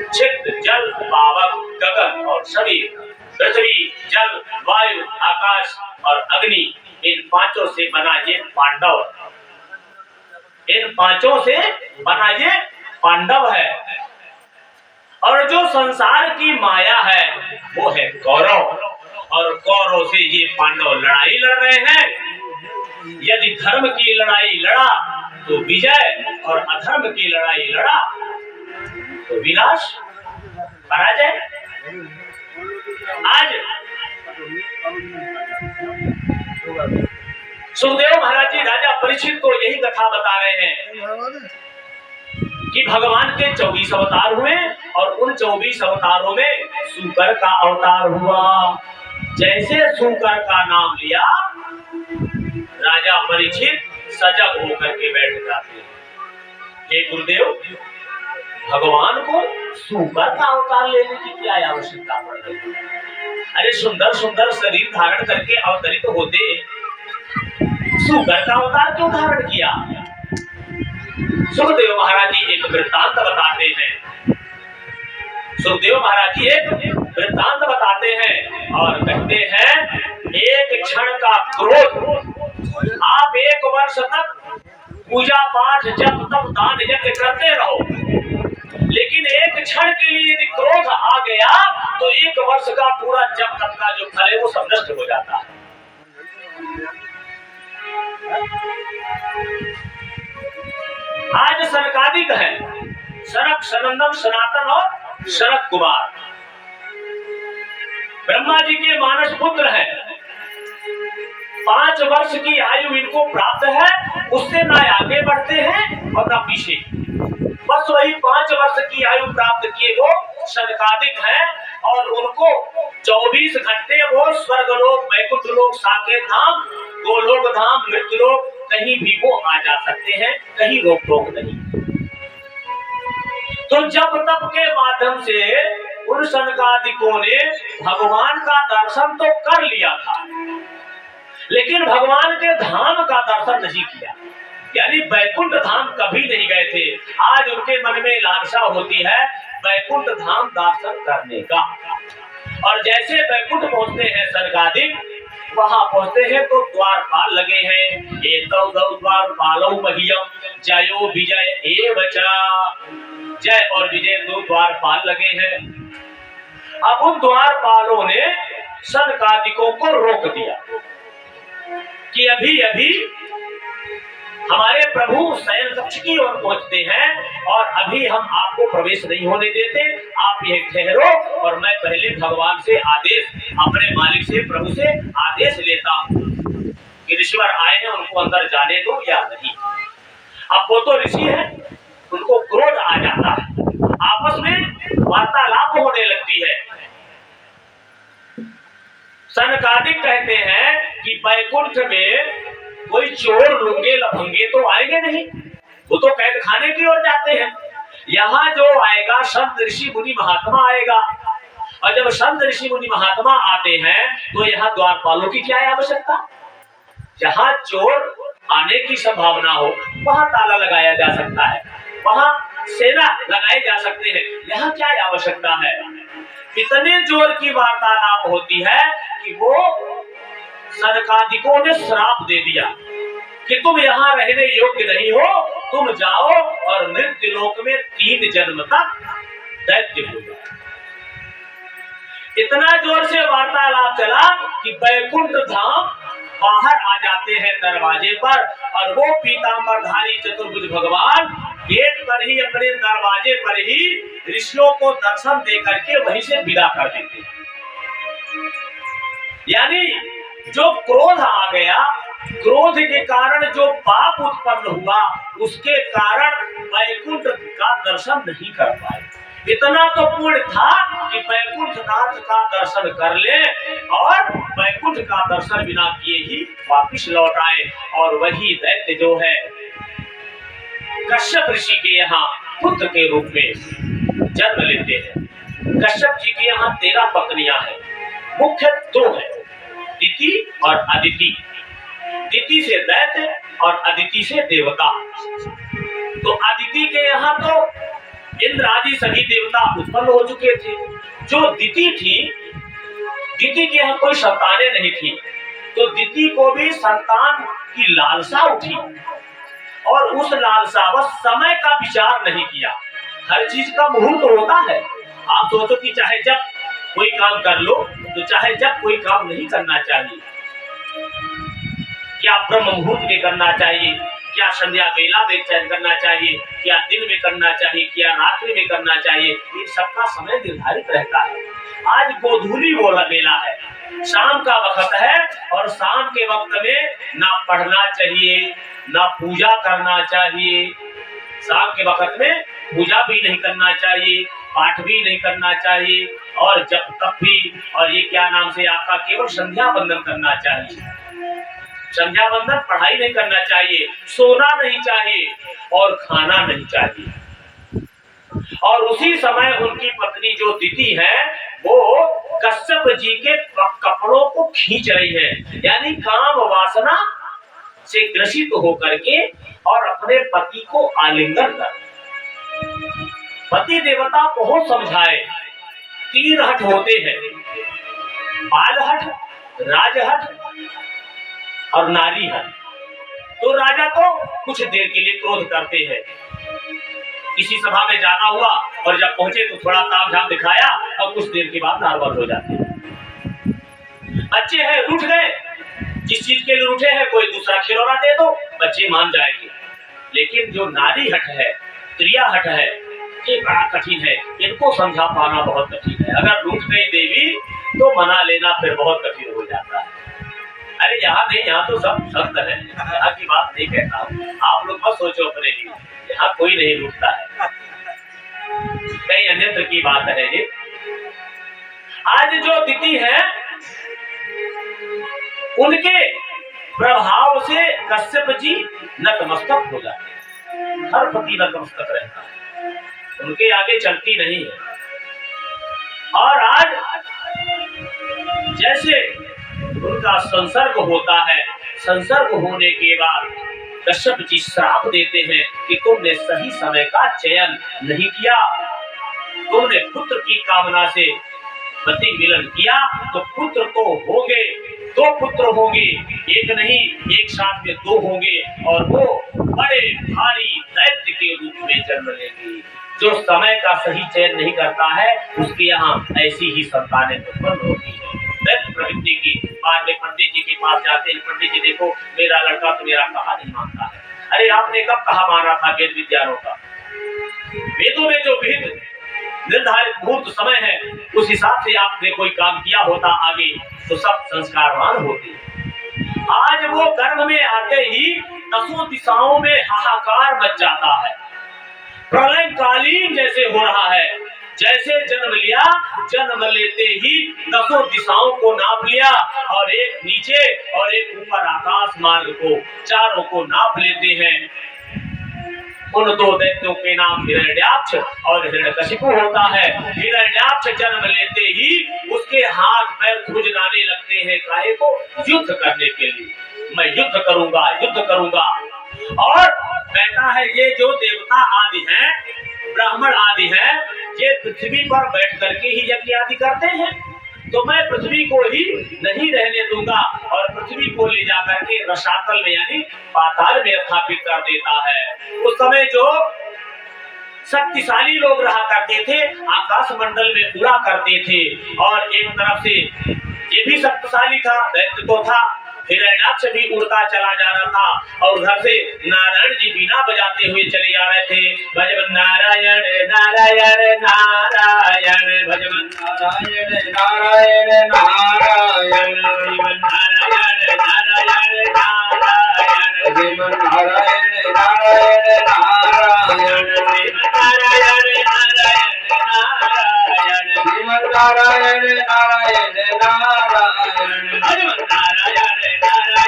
छिद्र, जल, पावक, गगन और सभी पृथ्वी, जल, वायु, आकाश और अग्नि, इन पांचों से बना ये पांडव, इन पांचों से बना ये पांडव है। और जो संसार की माया है वो है कौरव, और कौरव से ये पांडव लड़ाई लड़ रहे हैं। यदि धर्म की लड़ाई लड़ा तो विजय, और अधर्म की लड़ाई लड़ा तो विनाश, पराजय। आज सुखदेव महाराज जी राजा परीक्षित को यही कथा बता रहे हैं कि भगवान के 24 अवतार हुए, और उन 24 अवतारों में शूकर का अवतार हुआ। जैसे शूकर का नाम लिया, राजा परीक्षित सजग होकर के बैठ जाते। हे गुरुदेव, भगवान को शूकर का अवतार लेने की क्या आवश्यकता पड़ गई? अरे सुंदर सुंदर शरीर धारण करके अवतरित होते, शूकर का अवतार क्यों धारण किया? सुखदेव महाराज जी एक वृत्तांत बताते हैं। सुखदेव महाराज जी एक वृत्तांत बताते हैं और कहते हैं, एक क्षण का क्रोध, आप 1 वर्ष तक पूजा पाठ जप तप दान यज्ञ करते रहो, लेकिन एक क्षण के लिए यदि क्रोध आ गया तो 1 वर्ष का पूरा जप तप का जो फल है वो सब नष्ट हो जाता है। आज सनकादिक है, सनक, सनंदन, सनातन और सनत कुमार ब्रह्मा जी के मानस पुत्र है। 5 वर्ष की आयु इनको प्राप्त है, उससे ना आगे बढ़ते हैं और ना पीछे, बस वही 5 वर्ष की आयु प्राप्त किए वो सनकादिक है। और उनको 24 घंटे वो स्वर्गलोक, वैकुंठ लोक, साकेत धाम, गोलोक धाम, मृत्युलोक, कहीं भी वो आ जा सकते हैं, कहीं रोक टोक नहीं। तो जब तप के माध्यम से उन सनकादिकों ने भगवान का दर्शन तो कर लिया था, लेकिन भगवान के धाम का दर्शन नहीं किया, यानी वैकुंठ धाम कभी नहीं गए थे। आज उनके मन में लालसा होती है वैकुंठ धाम दर्शन करने का। और जैसे वैकुंठ पहुंचते हैं सनकादिक, वहां पहुंचते हैं तो द्वारपाल लगे हैं। एतौ दौ द्वारपालौ मह्यम जयो विजय एवचा, जय और विजय 2 द्वारपाल लगे हैं। अब उन द्वारपालों ने सनकादिकों को रोक दिया कि अभी अभी हमारे प्रभु शयन कक्ष की ओर पहुंचते हैं और अभी हम आपको प्रवेश नहीं होने देते, आप ये ठहरो और मैं पहले भगवान से आदेश, अपने मालिक से, प्रभु से आदेश लेता हूँ कि ऋषिवर आए हैं, उनको अंदर जाने दो या नहीं। अब वो तो ऋषि है, उनको क्रोध आ जाता है, आपस में वार्तालाप होने लगती है। सनकादिक कहते हैं कि वैकुंठ में कोई चोर लुंगे लफंगे तो आएंगे नहीं, वो तो कैद खाने की ओर जाते हैं। यहाँ जो आएगा संत ऋषि मुनि महात्मा आएगा, और जब संत ऋषि मुनि महात्मा आते हैं तो यहाँ द्वारपालों की क्या आवश्यकता? जहाँ चोर आने की संभावना हो वहां ताला लगाया जा सकता है, वहां सेना लगाए जा सकते हैं, यहाँ क्या आवश्यकता है? इतने जोर की वार्तालाप होती है कि वो सनकादिकों ने श्राप दे दिया कि तुम यहाँ रहने योग्य नहीं हो, तुम जाओ और मृत्यु लोक में 3 जन्म तक दैत्य हो जाओ। इतना जोर से वार्तालाप चला कि वैकुंठ धाम बाहर आ जाते हैं दरवाजे पर, और वो पीतांबरधारी चतुर्भुज भगवान गेट पर ही, अपने दरवाजे पर ही ऋषियों को दर्शन दे करके वहीं से विदा कर देते हैं। यानी जो क्रोध आ गया, क्रोध के कारण जो पाप उत्पन्न हुआ, उसके कारण वैकुंठ का दर्शन नहीं कर पाए। इतना तो पुण्य था कि वैकुंठ नाथ का दर्शन कर ले, और वैकुंठ का दर्शन बिना किए ही वापिस लौट आए। और वही दैत्य जो है कश्यप ऋषि के यहाँ पुत्र के रूप में जन्म लेते हैं। कश्यप जी के यहाँ 13 पत्नियां हैं, मुख्य 2 है, दिति और अदिति। दिति से दैत्य और अदिति से देवता। तो अदिति के यहाँ तो इंद्र आदि सभी देवता उत्पन्न हो चुके थे। जो दिति थी, दिति की हम कोई संतानें नहीं थी, तो दिति को भी संतान की लालसा उठी और उस लालसा बस समय का विचार नहीं किया। हर चीज का मुहूर्त होता है। आप सोचो कि चाहे जब कोई काम कर लो, तो चाहे जब कोई काम नहीं करना चाहिए, क्या ब्रह्म मुहूर्त में करना चाहिए, क्या संध्या बेला में करना चाहिए, क्या दिन में करना चाहिए, क्या रात्रि में करना चाहिए, इन सबका समय निर्धारित रहता है। आज गोधूली बोला बेला है, शाम का वक्त है, और शाम के वक्त में ना पढ़ना चाहिए, ना पूजा करना चाहिए। शाम के वक्त में पूजा भी नहीं करना चाहिए, पाठ भी नहीं करना चाहिए, और जब तक भी, और ये क्या नाम से आपका केवल संध्या बंदन करना चाहिए। संध्या बंदन, पढ़ाई नहीं करना चाहिए, सोना नहीं चाहिए और खाना नहीं चाहिए। और उसी समय उनकी पत्नी जो दिति है, वो कश्यप जी के कपड़ों को खींच रही है, यानी काम वासना से ग्रसित होकर के, और अपने पति को आलिंगन कर। पति देवता बहुत समझाए। 3 हट होते हैं, बाल हट, राजहट और नारी हट। तो राजा तो कुछ देर के लिए क्रोध करते हैं, किसी सभा में जाना हुआ और जब पहुंचे तो थोड़ा ताम झाम दिखाया और कुछ देर के बाद नॉर्मल हो जाते हैं। बच्चे हैं, रूठ गए, जिस चीज के लिए रूठे हैं कोई दूसरा खिलौना दे दो, बच्चे मान जाएंगे। लेकिन जो नारी हट है, प्रिया हट है, ये बड़ा कठिन है, इनको समझा पाना बहुत कठिन है। अगर रूठ गई देवी तो मना लेना फिर बहुत कठिन हो जाता है। अरे यहाँ नहीं, यहाँ तो सब संत है, यहाँ की बात नहीं कहता हूँ, आप लोग मत सोचो अपने लिए, यहाँ कोई नहीं रूठता है, कई अन्यत्र की बात है ये। आज जो दिति है, उनके प्रभाव से कश्यप जी नतमस्तक हो जाते हैं, हर पति नतमस्तक रहता है, उनके आगे चलती नहीं है। और आज जैसे उनका संसर्ग होता है, संसर्ग होने के बाद कश्यप जी श्राप देते हैं कि तुमने सही समय का चयन नहीं किया, तुमने पुत्र की कामना से पति मिलन किया तो पुत्र तो होंगे, 2 पुत्र होंगे, एक नहीं, एक साथ में 2 होंगे, और वो बड़े भारी दैत्य के रूप में जन्म लेंगे। जो समय का सही चयन नहीं करता है, उसके यहाँ ऐसी ही संतानें उत्पन्न होती है। दैत्य प्रवृत्ति की। बाद में पंडित जी के पास जाते हैं, पंडित जी देखो मेरा लड़का तो मेरा कहा नहीं मानता है। अरे आपने कब कहा माना था वेद विद्यानों का? वेदों में जो विहित निर्धारित मुहूर्त समय है, उस हिसाब से आपने कोई काम किया होता आगे तो सब संस्कारवान होते। आज वो गर्भ में आते ही 10 दिशाओं में हाहाकार मच जाता है, प्रलय कालीन जैसे हो रहा है। जैसे जन्म लिया, जन्म लेते ही 10 दिशाओं को नाप लिया, और एक नीचे और एक ऊपर आकाश मार्ग को, चारों को नाप लेते हैं। उन 2 दैत्यों के नाम हिरण्याक्ष और हिरण्यकशिपु होता है। हिरण्याक्ष जन्म लेते ही उसके हाथ पैर खुजलाने लगते हैं, काहे को? युद्ध करने के लिए, मैं युद्ध करूंगा, युद्ध करूंगा। और कहता है ये जो देवता आदि हैं, ब्राह्मण आदि हैं, ये पृथ्वी पर बैठ करके ही यज्ञ आदि करते हैं, तो मैं पृथ्वी को ही नहीं रहने दूंगा, और पृथ्वी को ले जाकर के रसातल में यानी पाताल में स्थापित कर देता है। उस समय जो शक्तिशाली लोग रहा करते थे, आकाश मंडल में उड़ा करते थे, और एक तरफ से ये भी शक्तिशाली था, दैत्य तो था, हिरण्याक्ष भी उड़ता चला जा रहा था, और उधर से नारायण जी बीना बजाते हुए चले आ रहे थे। भजन नारायण नारायण नारायण, भजन नारायण नारायण नारायण, भजन नारायण नारायण नारायण, भजन नारायण नारायण नारायण, भजन नारायण नारायण नारायण, भजन नारायण नारायण नारायण, भजन नारायण नारायण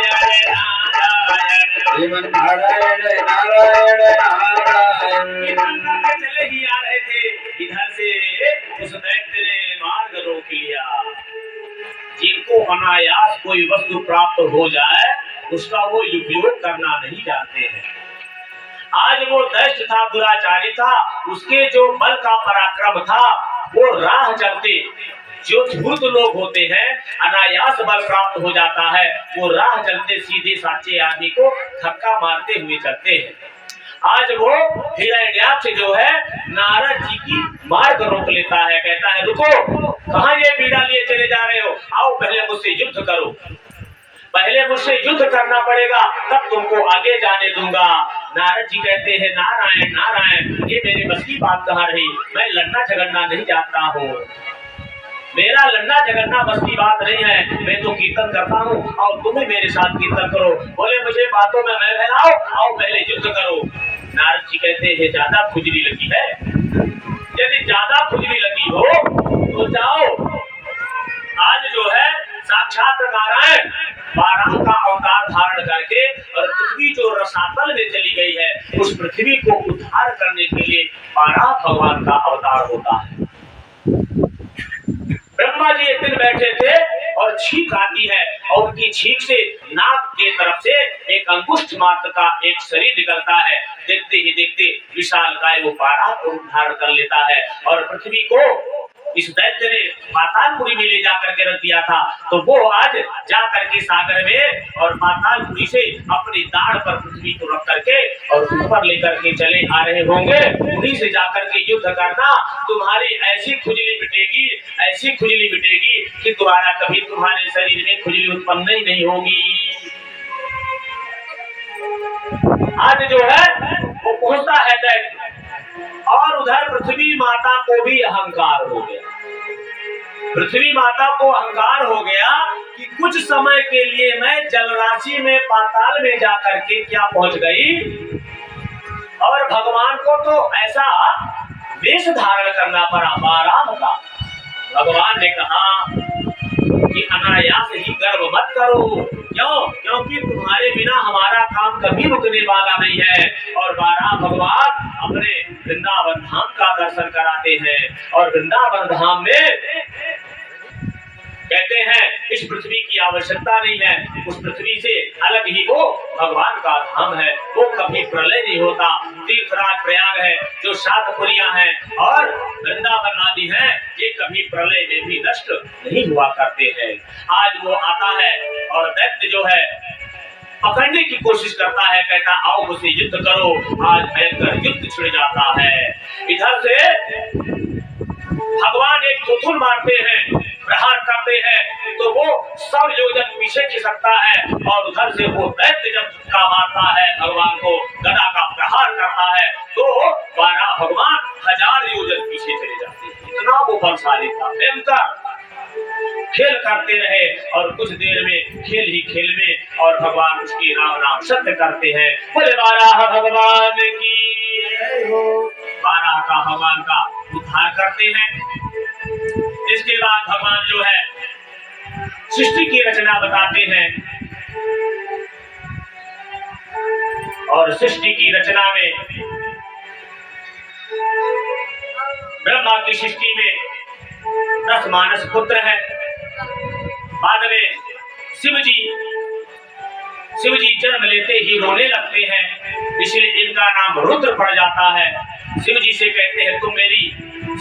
नारायण नारायण। चले ही आ रहे थे, इधर से उस दैत्य ने मार्ग रोक लिया। जिनको अनायास कोई वस्तु प्राप्त हो जाए, उसका वो उपयोग करना नहीं जानते हैं। आज वो दैत्य था, दुराचारी था, उसके जो बल का पराक्रम था, वो राह चलते जो धूर्त लोग होते हैं, अनायास बल प्राप्त हो जाता है, वो राह चलते सीधे साचे आदमी को धक्का मारते हुए चलते हैं। आज वो हिरण्याक्ष जो है नारद जी की मार्ग रोक लेता है, कहता है रुको, कहाँ ये बीड़ा लिए चले जा रहे हो, आओ पहले मुझसे युद्ध करो, पहले मुझसे युद्ध करना पड़ेगा, तब तुमको आगे जाने दूंगा। नारद जी कहते हैं नारायण नारायण, ये मेरे बस की बात कहाँ रही, मैं लड़ना झगड़ना नहीं जानता हूँ, मेरा लड़ना झगड़ना बस की बात नहीं है, मैं तो कीर्तन करता हूँ और तुम भी मेरे साथ कीर्तन करो। बोले मुझे बातों में मैं बहलाओ, आओ पहले युद्ध करो। नारद जी कहते हैं ज्यादा खुजली लगी है, यदि ज्यादा खुजली लगी हो तो जाओ, आज जो है साक्षात नारायण 12 का अवतार धारण करके और पृथ्वी जो रसातल में चली गई है, उस पृथ्वी को उद्धार करने के लिए 12 भगवान का अवतार होता है। ब्रह्मा जी एक दिन बैठे थे और छींक आती है और उनकी छींक से नाक के तरफ से एक अंगुष्ठ मात्र का एक शरीर निकलता है। देखते ही देखते विशाल काय वो 12 को उद्धार कर लेता है और पृथ्वी को इस दैत्य ने पातालपुरी में ले जाकर के रख दिया था, तो वो आज जाकर के सागर में और पातालपुरी से अपनी दाढ़ पर पृथ्वी को रख करके और ऊपर लेकर के चले आ रहे होंगे। उन्हीं से जाकर के युद्ध करना, तुम्हारी ऐसी खुजली मिटेगी, ऐसी खुजली मिटेगी कि दोबारा कभी तुम्हारे शरीर में खुजली उत्पन्न ही नहीं होगी। आज जो है वो पहुंचता है दैत्य, और उधर पृथ्वी माता को भी अहंकार हो गया। पृथ्वी माता को अहंकार हो गया कि कुछ समय के लिए मैं जलराशि में पाताल में जाकर के क्या पहुंच गई, और भगवान को तो ऐसा वेश धारण करना पड़ा 12 का। भगवान ने कहा कि अनायास ही गर्व मत करो, क्यों? क्योंकि तुम्हारे बिना हमारा काम कभी रुकने वाला नहीं है। और 12 भगवान अपने वृंदावन धाम का दर्शन कराते हैं, और वृंदावन धाम में कहते हैं इस पृथ्वी की आवश्यकता नहीं है, उस पृथ्वी से अलग ही वो भगवान का धाम है, वो कभी प्रलय नहीं होता। तीर्थराज प्रयाग है, जो 7 पुरियां हैं और वृंदावन आदि हैं, ये कभी प्रलय में भी नष्ट नहीं हुआ करते हैं। आज वो आता है और दैत्य जो है पकड़ने की कोशिश करता है, कहता आओ मुझसे युद्ध करो। आज भयंकर युद्ध छिड़ जाता है। इधर से भगवान एक थुथुन मारते हैं, प्रहार करते हैं, तो वो 100 योजन पीछे खिसकता है, और उधर से वो दैत्य जब धक्का मारता है भगवान को, गदा का प्रहार करता है, तो 12 भगवान 1000 योजन पीछे चले जाते हैं। इतना वो बलशाली था, भयंकर। खेल करते रहे और कुछ देर में खेल ही खेल में और भगवान उसकी राम नाम सत्य करते हैं। बोले 12 भगवान की 12 का भगवान का उद्धार करते हैं। इसके बाद भगवान जो है सृष्टि की रचना बताते हैं, और सृष्टि की रचना में ब्रह्मा की सृष्टि में 10 मानस पुत्र हैं। बाद में शिव जी जन्म लेते ही रोने लगते हैं, इसलिए इनका नाम रुद्र पड़ जाता है। शिव जी से कहते हैं तुम मेरी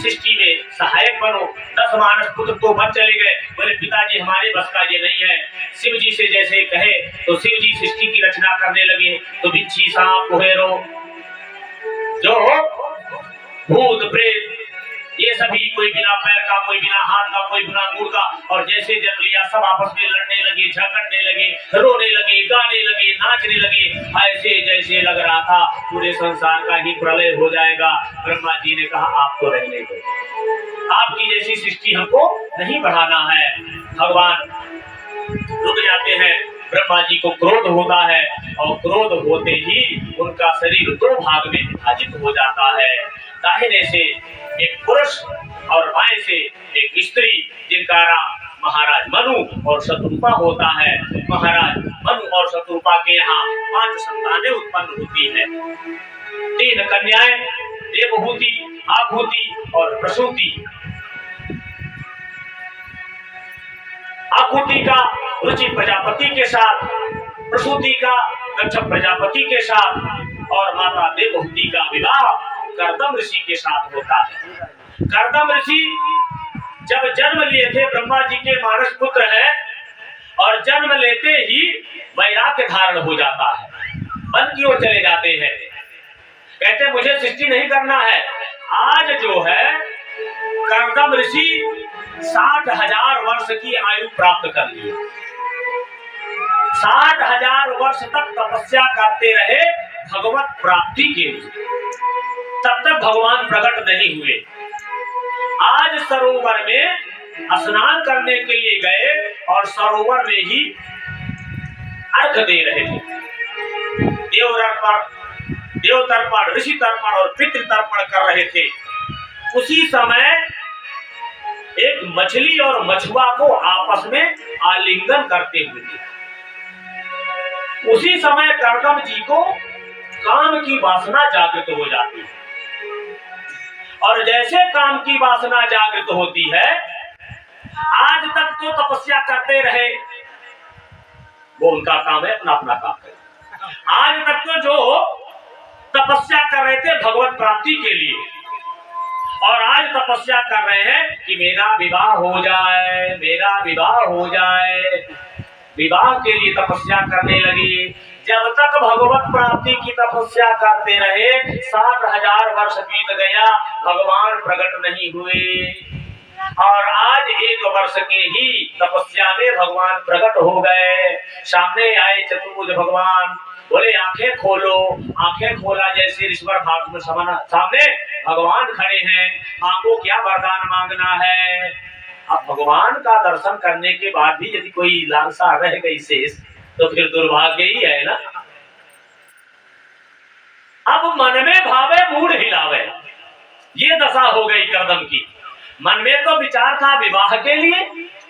सृष्टि में सहायक बनो। 10 मानस पुत्र तो बच चले गए, बोले पिताजी हमारे बस का ये नहीं है। शिव जी से जैसे कहे तो शिव जी सृष्टि की रचना करने लगे। तो बिच्छी, सांप, कुहेरो, जो भूत प्रेत, ये सभी कोई बिना पैर का, कोई बिना हाथ का, कोई बिना मुंह का, और जैसे जन्म लिया सब आपस में लड़ने लगे, झगड़ने लगे, रोने लगे, गाने लगे, नाचने लगे। ऐसे जैसे लग रहा था पूरे संसार का ही प्रलय हो जाएगा। ब्रह्मा जी ने कहा आप तो रहने दो, आपकी जैसी सृष्टि हमको नहीं बढ़ाना है। भगवान रुक जाते हैं। ब्रह्मा जी को क्रोध होता है, और क्रोध होते ही उनका शरीर 2 भाग में विभाजित हो जाता है। दाहिने से एक पुरुष और बाएं से एक स्त्री, जिनका नाम महाराज मनु और शत्रुपा होता है। महाराज मनु और शत्रुपा के यहाँ 5 संतानें उत्पन्न होती है। 3 कन्याएं, देवहूति, आभूति और प्रसूति। आभूति का रुचि प्रजापति के साथ, प्रसूति का कच्छप प्रजापति के साथ, और माता देवहूति का विवाह कर्दम ऋषि के साथ होता है। कर्दम ऋषि जब जन्म लिए थे, ब्रह्मा जी के मानस पुत्र हैं, और जन्म लेते ही वैराग्य धारण हो जाता है, वन की ओर चले जाते हैं। कहते मुझे सृष्टि नहीं करना है। आज जो है कर्दम ऋषि 60,000 वर्ष की आयु प्राप्त कर ली। 60,000 वर्ष तक तपस्या करते रहे भगवत प्राप्ति के लिए, तब तक भगवान प्रकट नहीं हुए। आज सरोवर में स्नान करने के लिए गए और सरोवर में ही अर्घ दे रहे थे। देव तर्पण, ऋषि तर्पण और पितृ तर्पण कर रहे थे। उसी समय एक मछली और मछुआ को आपस में आलिंगन करते हुए थे। उसी समय कर्दम जी को काम की वासना जागृत हो जाती है, और जैसे काम की वासना जागृत होती है, आज तक तो तपस्या करते रहे, वो उनका काम है, अपना अपना काम है। आज तक तो जो तपस्या कर रहे थे भगवत प्राप्ति के लिए, और आज तपस्या कर रहे हैं कि मेरा विवाह हो जाए, मेरा विवाह हो जाए। विवाह के लिए तपस्या करने लगी। जब तक भगवत प्राप्ति की तपस्या करते रहे, 60,000 वर्ष बीत गया, भगवान प्रकट नहीं हुए। और आज 1 वर्ष के ही तपस्या में भगवान प्रकट हो गए। सामने आए चतुर्भुज भगवान, बोले आंखें खोलो। आंखें खोला जैसे ईश्वर भाग में सामने भगवान खड़े हैं, मांगो क्या वरदान मांगना है। अब भगवान का दर्शन करने के बाद भी यदि कोई लालसा रह गई शेष, तो फिर दुर्भाग्य ही है ना। अब मन में भावे मूड हिलावे, ये दशा हो गई कर्दम की। मन में तो विचार था विवाह के लिए,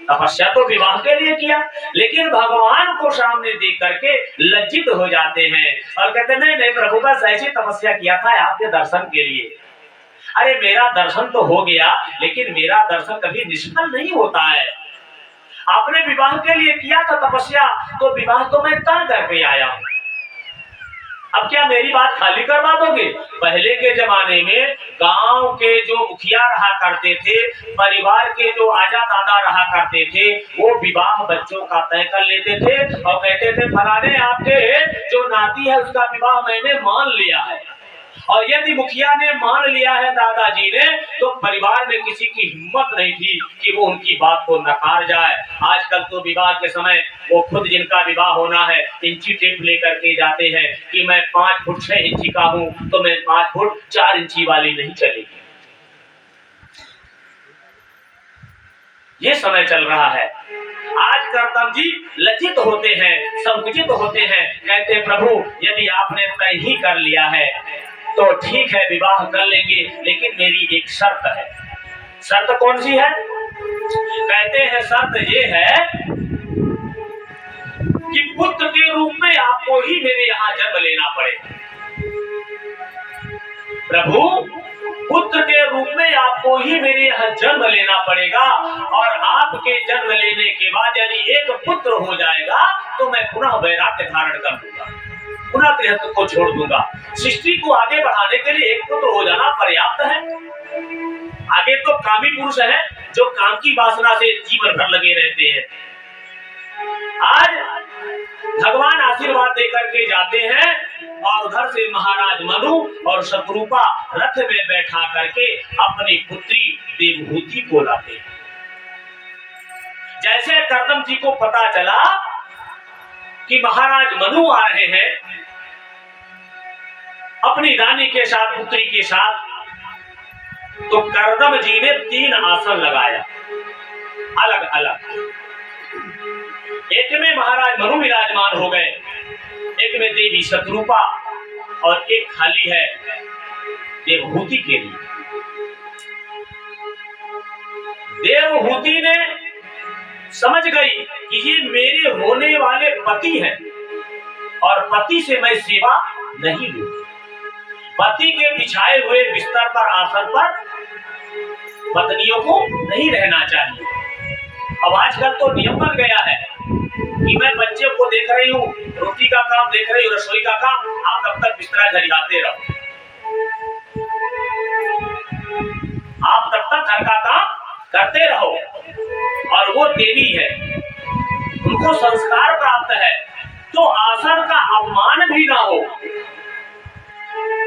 तपस्या तो विवाह के लिए किया, लेकिन भगवान को सामने देख करके लज्जित हो जाते हैं और कहते नहीं प्रभु, बस ऐसी तपस्या किया था आपके दर्शन के लिए। अरे मेरा दर्शन तो हो गया, लेकिन मेरा दर्शन कभी निष्फल नहीं होता है। आपने विवाह के लिए किया था तपस्या, तो विवाह तो मैं कर करके आया हूं। अब क्या मेरी बात खाली करवा दोगे? पहले के जमाने में गांव के जो मुखिया रहा करते थे, परिवार के जो आजा दादा रहा करते थे, वो विवाह बच्चों का तय कर लेते थे और कहते थे फलाने आपके जो नाती है उसका विवाह मैंने मान लिया है। और यदि मुखिया ने मान लिया है दादाजी ने, तो परिवार में किसी की हिम्मत नहीं थी कि वो उनकी बात को नकार जाए। आजकल तो विवाह के समय वो खुद जिनका विवाह होना है इंची टेप लेकर के जाते हैं कि मैं 5 फुट 6 इंची का हूं, तो मैं 5 फुट 4 इंची वाली नहीं चलेगी। ये समय चल रहा है। आज कर्दम जी लज्जित होते हैं, संकुचित होते हैं, कहते प्रभु यदि आपने तय ही कर लिया है तो ठीक है, विवाह कर लेंगे, लेकिन मेरी एक शर्त है। शर्त कौन सी है? कहते हैं शर्त ये है कि पुत्र के रूप में आपको ही मेरे यहाँ जन्म लेना पड़ेगा। प्रभु पुत्र के रूप में आपको ही मेरे यहाँ जन्म लेना पड़ेगा, और आपके जन्म लेने के बाद यदि एक पुत्र हो जाएगा तो मैं पुनः वैराग्य धारण कर लूंगा, पुनः गृहस्थ को छोड़ दूंगा। सृष्टि को आगे बढ़ाने के लिए एक पुत्र हो जाना पर्याप्त है। आगे तो कामी पुरुष है जो काम की वासना से जीवन भर लगे रहते हैं। आज भगवान आशीर्वाद देकर के जाते हैं और उधर से महाराज मनु और शत्रुपा रथ में बैठा करके अपनी पुत्री देवहूति को लाते हैं। जैसे कर्दम जी को पता चला कि महाराज मनु आ रहे हैं अपनी रानी के साथ, पुत्री के साथ, तो कर्दम जी ने 3 आसन लगाया अलग अलग। एक में महाराज मनु विराजमान हो गए, एक में देवी शत्रुपा, और एक खाली है देवहूति के लिए। देवहूति ने समझ गई कि ये मेरे होने वाले पति हैं और पति से मैं सेवा नहीं लूं। पति के बिछाए हुए बिस्तर पर, आसन पर पत्नियों को नहीं रहना चाहिए। अब आजकल तो नियम बन गया है कि मैं बच्चे को देख रही हूँ, रोटी का काम देख रही हूँ, रसोई का काम, आप तब तक बिस्तरा झरियाते रहो, आप तब तक घर का काम करते रहो। और वो देवी है, उनको संस्कार प्राप्त है, तो आसन का अपमान भी ना हो,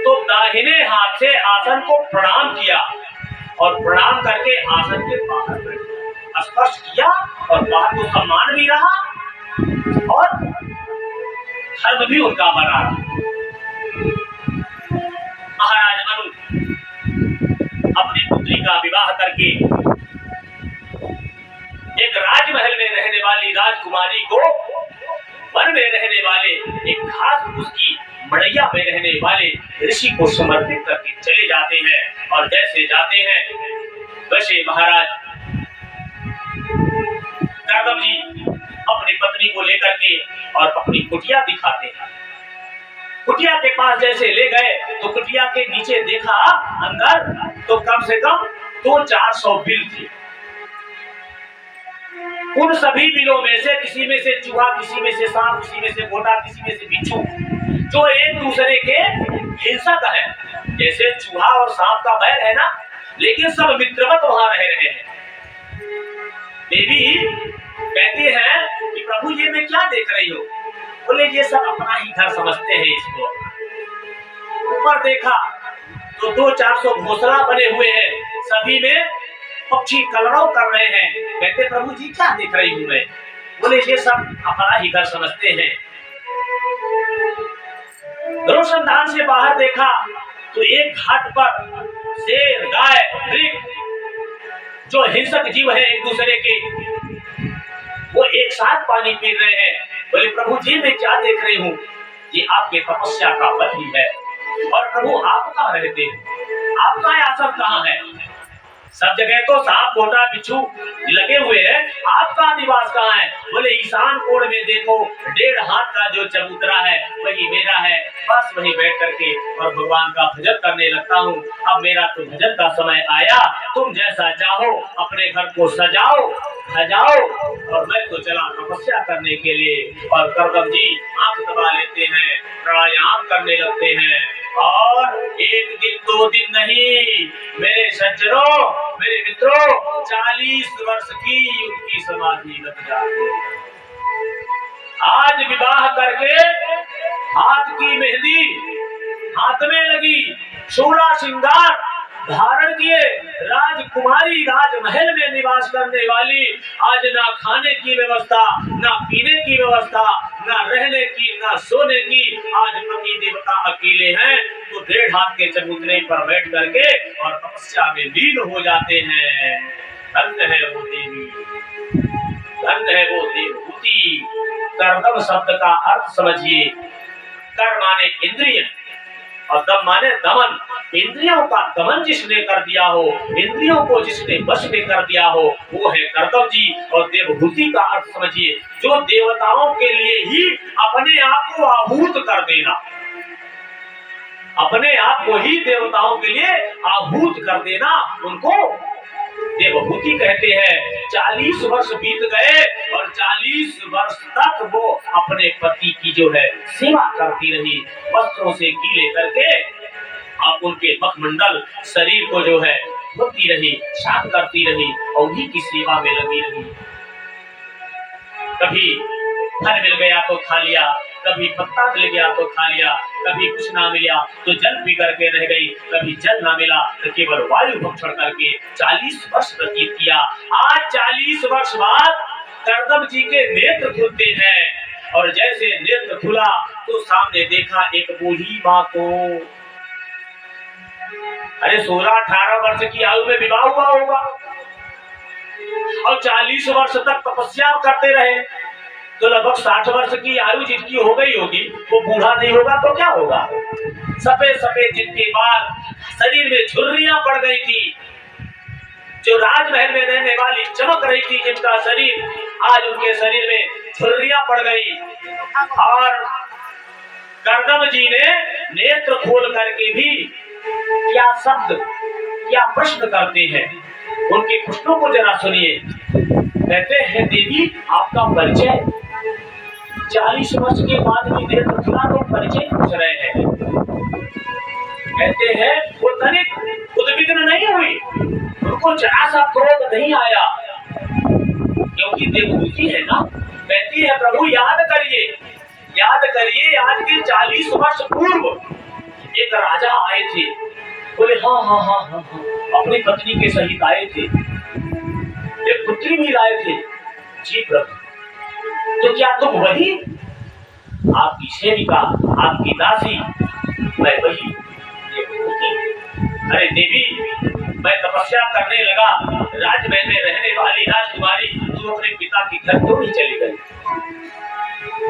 तो दाहिने हाथ से आसन को प्रणाम किया और प्रणाम करके आसन के बाहर बैठ स्पर्श किया और बाहर को सम्मान भी रहा और धर्म भी उनका बना रहा। महाराज अनु अपनी पुत्री का विवाह करके एक राजमहल में रहने वाली राजकुमारी को वन में रहने वाले एक घास फूस की मड़ैया में रहने वाले ऋषि को समर्पित करके चले जाते हैं। और जैसे जाते हैं वैसे महाराज कर्दम जी अपनी पत्नी को लेकर के और अपनी कुटिया दिखाते हैं। कुटिया के पास जैसे ले गए तो कुटिया के नीचे देखा अंदर तो कम से कम 200-400 बिल थे। उन सभी बिलों में से किसी में से चूहा, किसी में से सांप, किसी में से घोड़ा, किसी में से बिच्छू, जो एक दूसरे के हिंसक है। जैसे चूहा और सांप का बैर है ना, लेकिन सब मित्रवत वहां रह रहे हैं। देवी कहते हैं कि प्रभु ये मैं क्या देख रही हो? बोले ये सब अपना ही घर समझते हैं इसको। ऊपर देखा तो 200-400 घोंसला बने हुए हैं, सभी में पक्षी कलरव कर रहे हैं। कहते प्रभु जी क्या देख रही हूं मैं? बोले ये सब अपना ही घर समझते हैं। रोशनदान से बाहर देखा तो एक घाट पर शेर, गाय, मृग, जो हिंसक जीव है एक दूसरे के, वो एक साथ पानी पी रहे हैं। बोले प्रभु जी मैं क्या देख रही हूँ? ये आपके तपस्या का फल ही है। और प्रभु आप कहाँ रहते हैं? आपका आश्रम कहाँ है? सब जगह तो सांप, घोटा, बिच्छू लगे हुए हैं, आपका निवास कहाँ है? बोले ईशान कोण में देखो 1.5 हाथ का जो चबूतरा है वही मेरा है। बस वहीं बैठ करके और भगवान का भजन करने लगता हूँ। अब मेरा तो भजन का समय आया, तुम जैसा चाहो अपने घर को सजाओ सजाओ, और मैं तो चला तपस्या करने के लिए। और कर्दम जी आंख दबा लेते हैं, प्राणायाम करने लगते हैं। और 1 दिन 2 दिन नहीं मेरे सज्जनों, मेरे मित्रों, 40 वर्ष की उनकी समाधि लग जाती। आज विवाह करके हाथ की मेहंदी हाथ में लगी, 16 श्रृंगार धारण किए, राजकुमारी राजमहल में निवास करने वाली, आज ना खाने की व्यवस्था, ना पीने की व्यवस्था, ना रहने की, ना सोने की। आज पति देवता अकेले हैं तो 1.5 हाथ के चबूतरे पर बैठ करके और तपस्या में लीन हो जाते हैं। धन्य है वो देवी, धन्य है वो देवभूति। कर्दम शब्द का अर्थ समझिए। कर माने इंद्रिय और दम माने दमन। इंद्रियों का दमन जिसने कर दिया हो, इंद्रियों को जिसने वश में कर दिया हो, वो है कर्दम जी। और देवभूति का अर्थ समझिए, जो देवताओं के लिए ही अपने आप को आहूत कर देना, अपने आप को ही देवताओं के लिए आहूत कर देना, उनको देवभूति कहते हैं। 40 वर्ष बीत गए और 40 वर्ष तक वो अपने पति की जो है सेवा करती रही, वस्त्रों से गीले करके आप उनके मखमंडल शरीर को जो है धोती रही, साफ करती रही और उन्हीं की सेवा में लगी रही। कभी फल मिल गया तो खा लिया, कभी पत्ता मिल गया तो खा लिया, कभी कुछ ना मिला तो जल पी करके रह गई, कभी जल ना मिला तो केवल वायु भक्षण करके 40 वर्ष व्यतीत किया। आज 40 वर्ष बाद कर्दम जी के नेत्र खुलते हैं और जैसे नेत्र खुला तो सामने देखा एक बूढ़ी माँ को। अरे 16-18 वर्ष की आयु में विवाह हुआ होगा और 40 वर्ष तक तपस्या करते रहे, तो लगभग 60 वर्ष की आयु जिनकी हो गई होगी, वो बूढ़ा नहीं होगा तो क्या होगा? सफेद सफेद जिनके बाल, शरीर में झुर्रियां पड़ गई थी, जो राजमहल में रहने वाली चमक रही थी जिनका शरीर, आज उनके शरीर में झुर्रियां पड़ गई। और कर्दम जी ने नेत्र खोल करके भी क्या शब्द, क्या प्रश्न करते हैं, उनके प्रश्नों को जरा सुनिए। कहते हैं देवी आपका परिचय? 40 वर्ष के बाद भी देह प्रखला लोग परिचय पूछ रहे हैं। कहते हैं वो तनिक उद्विग्न नहीं हुई, उनको जरा सा क्रोध नहीं आया, क्योंकि देवभूति है ना। कहती है प्रभु याद करिए आज के 40 वर्ष पूर्व एक राजा आए थे। बोले हाँ हाँ हाँ हाँ हाँ, अपनी पत्नी के सहित आए थे, एक पुत्री भी लाए थे। जी प्रभु, तो क्या तुम वही? आपकी सेविका, आपकी दासी, मैं वही देवभूति। अरे देवी, मैं तपस्या करने लगा, राजमहल में रहने वाली राजकुमारी, तू अपने पिता के घर क्यों नहीं चली गई?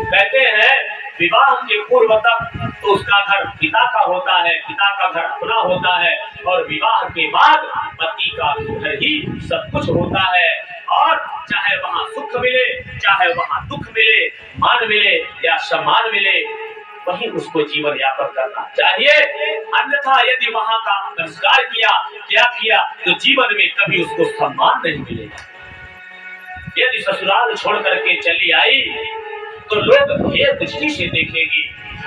कहते हैं विवाह के पूर्व तक तो उसका घर पिता का होता है, पिता का घर अपना होता है, और विवाह के बाद पति का घर ही सब कुछ होता है। और चाहे वहाँ सुख मिले, चाहे वहाँ दुख मिले, मान मिले या सम्मान मिले, वही उसको जीवन यापन करना चाहिए। अन्यथा यदि वहाँ का संस्कार किया तो जीवन में कभी उसको सम्मान नहीं मिलेगा। यदि ससुराल छोड़ करके चली आई तो लोग ये दृष्टि से देखेंगे,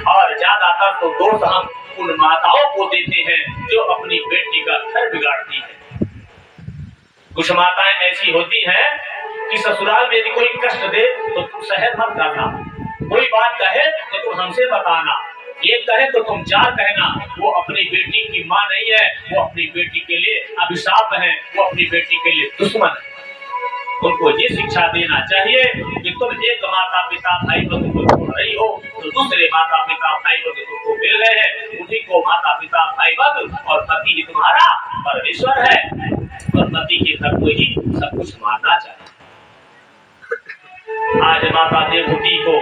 और ज्यादातर तो दोष हम उन माताओं को देते हैं जो अपनी बेटी का घर बिगाड़ती है। कुछ माताएं ऐसी होती हैं कि ससुराल में यदि कोई कष्ट दे तो तुम सहन मत करना, कोई बात कहे तो तुम हमसे बताना, एक कहे तो तुम चार कहना। वो अपनी बेटी की माँ नहीं है, वो अपनी बेटी के लिए अभिशाप है, वो अपनी बेटी के लिए दुश्मन है। उनको ये शिक्षा देना चाहिए कि तुम एक माता पिता भाई बंधु को छोड़ रही हो तो दूसरे माता पिता भाई बंधु तुमको मिल गए हैं, उन्हीं को माता पिता भाई बंधु और पति ही तुम्हारा परमेश्वर है, और पति के घर को ही सब कुछ मानना चाहिए। आज माता देवभूति को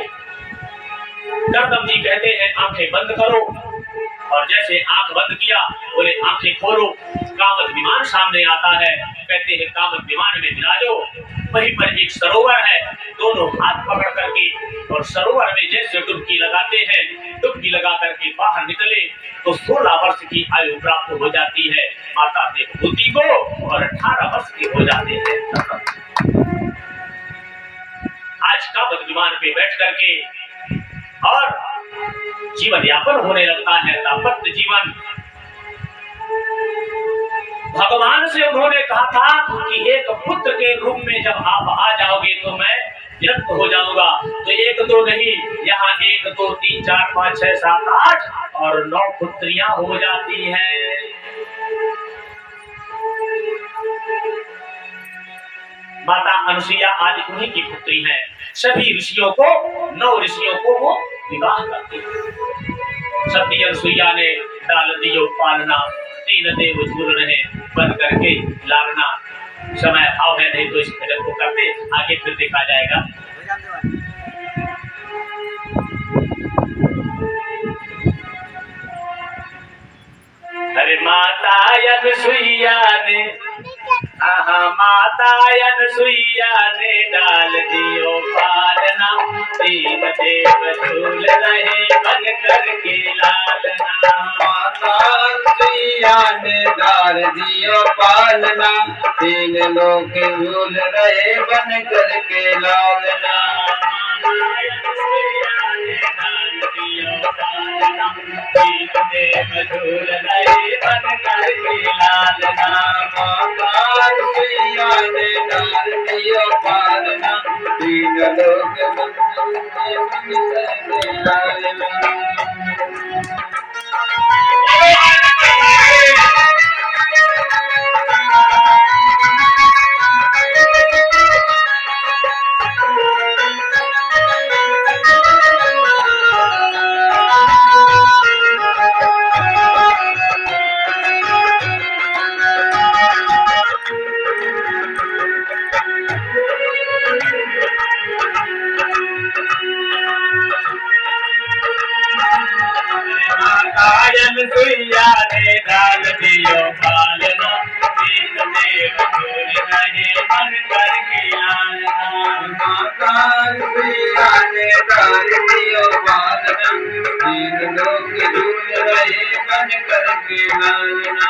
गौतम जी कहते हैं आंखें बंद करो, और जैसे आंख बंद किया बोले आंखें खोलो, कामत विमान सामने आता है। कहते हैं कामत विमान में विराजो, वहीं पर एक सरोवर है, दोनों हाथ पकड़ करके और सरोवर में जैसे डुबकी लगाते हैं, डुबकी लगा करके बाहर निकले तो 16 वर्ष की आयु प्राप्त हो जाती है माता देवभूति को, और 18 वर्ष के हो जाते हैं। आज कामत विमान पे बैठ करके और जीवन यापन होने लगता है, दाम्पत्य जीवन। भगवान से उन्होंने कहा था कि एक पुत्र के रूप में जब आप आ जाओगे तो मैं विरक्त हो जाऊंगा। तो एक दो नहीं, यहाँ 1 2 3 4 5 6 7 8 और 9 पुत्रियां हो जाती हैं। माता अनुसुईया आज उन्हीं की पुत्री है। सभी ऋषियों को, 9 ऋषियों को वो विवाह करती है। सती अनुसुईया ने डाल दियो पालना, 3 देव झूल रहे बन करके लालना। समय अभाव है, नहीं तो इस भजन को करते, आगे फिर देखा जाएगा। अरे माता अनुसुईया ने, माता अनुसुईया ने डाल दियो पालना, 3 देव झूल रहे बन करके लालना। माता अनुसुईया ने डाल दियो पालना, 3 लोग झूल रहे बन करके लालना। देव झूल रहे बन करके लालना। माता अनुसुईया ने डाल दियो पालना, 3 लोग झूल रहे बन करके लालना। अनुसुईया ने डाल दियो पालना, 3 देव झूल रहे बन करके लालना। माता अनुसुईया ने डाल दियो पालना, 3 लोग झूल रहे बन करके लालना।